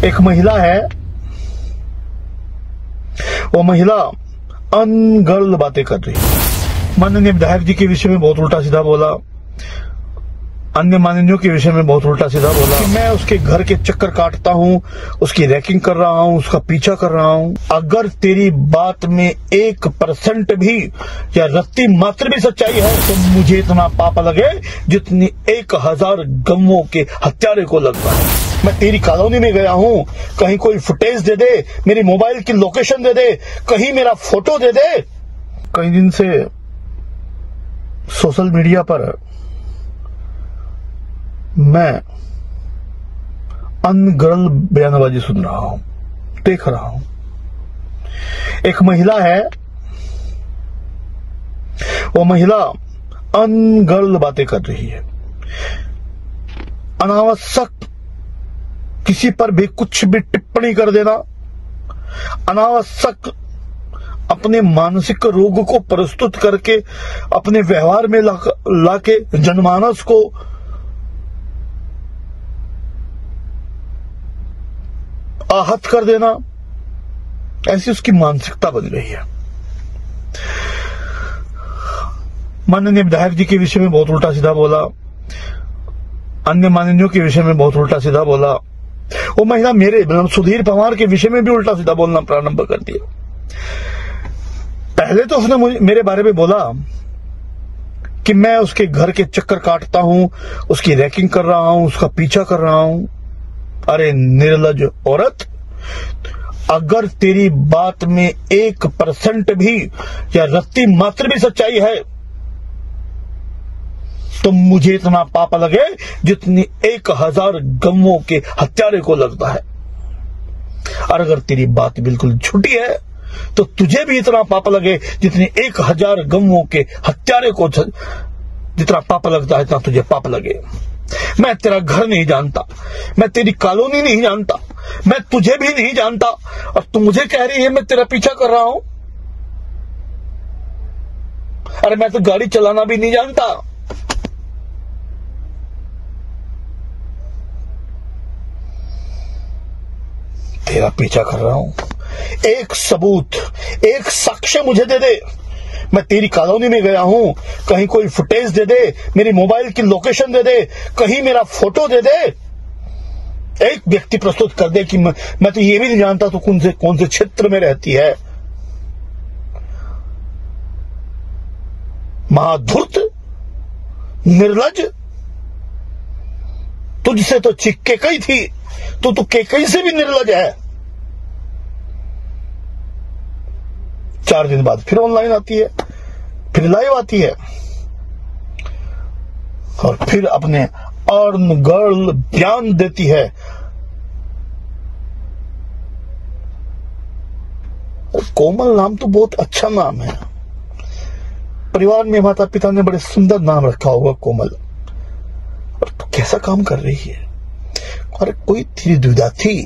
एक महिला है, वो महिला अनगर्ल बातें कर रही है। माननीय विधायक जी के विषय में बहुत उल्टा सीधा बोला, अन्य माननीयों के विषय में बहुत उल्टा सीधा बोला कि मैं उसके घर के चक्कर काटता हूँ, उसकी रैकिंग कर रहा हूँ, उसका पीछा कर रहा हूँ। अगर तेरी बात में 1% भी या रत्ती मात्र भी सच्चाई है तो मुझे इतना पाप लगे जितनी 1000 गमों के हत्यारे को लगता है। मैं तेरी कॉलोनी में गया हूँ, कहीं कोई फुटेज दे दे, मेरी मोबाइल की लोकेशन दे दे, कहीं मेरा फोटो दे दे। कई दिन से सोशल मीडिया पर मैं अनगर्ल बयानबाजी सुन रहा हूं, देख रहा हूं। एक महिला है, वो महिला अनगर्ल बातें कर रही है। अनावश्यक किसी पर भी कुछ भी टिप्पणी कर देना, अनावश्यक अपने मानसिक रोग को प्रस्तुत करके अपने व्यवहार में लाके जनमानस को आहत कर देना, ऐसी उसकी मानसिकता बन रही है। माननीय विधायक जी के विषय में बहुत उल्टा सीधा बोला, अन्य माननीयों के विषय में बहुत उल्टा सीधा बोला। वो महिला मेरे सुधीर पवार के विषय में भी उल्टा सीधा बोलना प्रारंभ कर दिया। पहले तो उसने मेरे बारे में बोला कि मैं उसके घर के चक्कर काटता हूं, उसकी रैकिंग कर रहा हूं, उसका पीछा कर रहा हूं। अरे निर्लज औरत, अगर तेरी बात में 1% भी या रत्ती मात्र भी सच्चाई है तो मुझे इतना पाप लगे जितनी 1000 गमों के हत्यारे को लगता है। और अगर तेरी बात बिल्कुल झूठी है तो तुझे भी इतना पाप लगे जितनी 1000 गमों के हत्यारे को जितना पाप लगता है इतना तुझे पाप लगे। मैं तेरा घर नहीं जानता, मैं तेरी कॉलोनी नहीं जानता, मैं तुझे भी नहीं जानता, और तू मुझे कह रही है मैं तेरा पीछा कर रहा हूं। अरे मैं तो गाड़ी चलाना भी नहीं जानता। तेरा पीछा कर रहा हूं। एक सबूत, एक साक्ष्य मुझे दे दे। मैं तेरी कॉलोनी में गया हूं, कहीं कोई फुटेज दे दे, मेरी मोबाइल की लोकेशन दे दे, कहीं मेरा फोटो दे दे। एक व्यक्ति प्रस्तुत कर दे कि मैं तो ये भी नहीं जानता तो कौन से क्षेत्र में रहती है। महाधूर्त, निर्लज, तुझसे तो केकई थी, तू तो केकई से भी निर्लज है। 4 दिन बाद फिर ऑनलाइन आती है, फिर लाइव आती है और फिर अपने अनगर्ल बयान देती है। कोमल नाम तो बहुत अच्छा नाम है। परिवार में माता पिता ने बड़े सुंदर नाम रखा होगा कोमल, और तू कैसा काम कर रही है? और कोई तेरी दुविधा थी,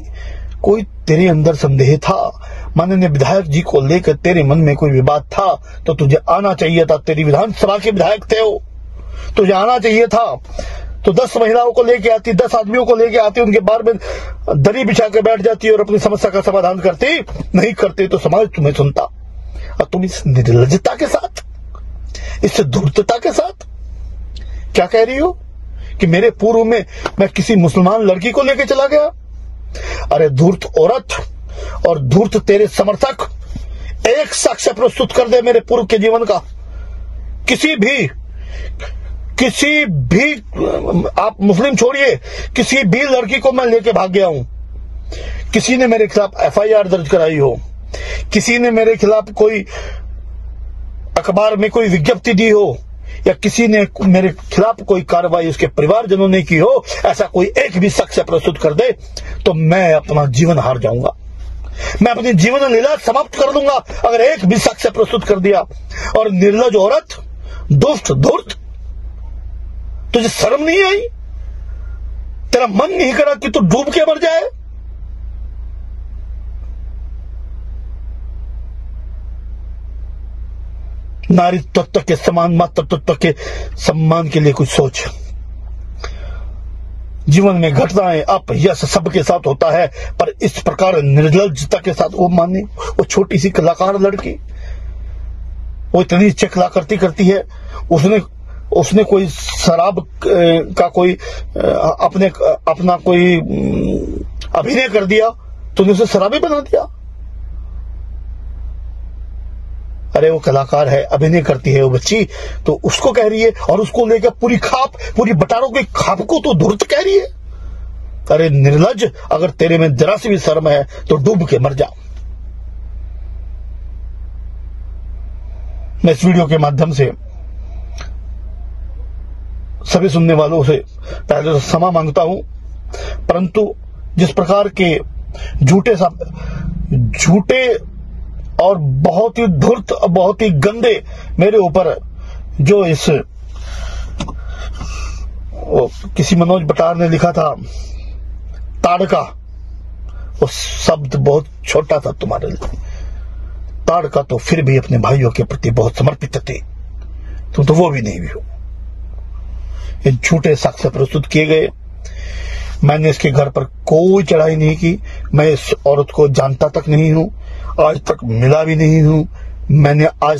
कोई तेरे अंदर संदेह था, माननीय विधायक जी को लेकर तेरे मन में कोई विवाद था तो तुझे आना चाहिए था। तेरी विधानसभा के विधायक थे हो, तुझे आना चाहिए था। तो 10 महिलाओं को लेके आती, 10 आदमियों को लेके आती, उनके बार में दरी बिछा के बैठ जाती और अपनी समस्या का समाधान करती। नहीं करते तो समाज तुम्हें सुनता। और तुम इस निर्लजता के साथ, इस धूर्तता के साथ क्या कह रही हो कि मेरे पूर्व में मैं किसी मुसलमान लड़की को लेके चला गया। अरे धूर्त औरत और धूर्त तेरे समर्थक, एक साक्ष्य प्रस्तुत कर दे मेरे पूर्व के जीवन का। किसी भी आप मुस्लिम छोड़िए, किसी भी लड़की को मैं लेके भाग गया हूं। किसी ने मेरे खिलाफ FIR दर्ज कराई हो, किसी ने मेरे खिलाफ कोई अखबार में कोई विज्ञप्ति दी हो, या किसी ने मेरे खिलाफ कोई कार्रवाई उसके परिवारजनों ने की हो, ऐसा कोई एक भी साक्ष्य प्रस्तुत कर दे तो मैं अपना जीवन हार जाऊंगा। मैं अपनी जीवन लीला समाप्त कर दूंगा अगर एक भी साक्ष्य प्रस्तुत कर दिया। और निर्लज औरत, दुष्ट, धूर्त, तुझे शर्म नहीं आई? तेरा मन नहीं करा कि तू डूब के मर जाए? नारी तत्व के समान, मातृ तत्व के सम्मान के लिए कुछ सोच। जीवन में घटनाएं अप यश सबके साथ होता है, पर इस प्रकार निर्लज्जता के साथ वो माने, वो छोटी सी कलाकार लड़की, वो इतनी चखला करती है, उसने कोई शराब का कोई अपना कोई अभिनय कर दिया, तूने उसे शराबी बना दिया। अरे वो कलाकार है, अभिनय करती है वो बच्ची, तो उसको कह रही है, और उसको लेकर पूरी बटारों की खाप को तो धूर्त कह रही है। अरे निर्लज्ज, अगर तेरे में जरा सी भी शर्म है तो डूब के मर जा। मैं इस वीडियो के माध्यम से सभी सुनने वालों से पहले तो क्षमा मांगता हूं, परंतु जिस प्रकार के झूठे और बहुत ही धूर्त, बहुत ही गंदे मेरे ऊपर जो किसी मनोज बटार ने लिखा था ताड़का, वो शब्द बहुत छोटा था तुम्हारे लिए। ताड़का तो फिर भी अपने भाइयों के प्रति बहुत समर्पित थे, तुम तो वो भी नहीं भी हो। ये झूठे साक्ष्य प्रस्तुत किए गए। मैंने इसके घर पर कोई चढ़ाई नहीं की, मैं इस औरत को जानता तक नहीं हूं, आज तक मिला भी नहीं हूं। मैंने आज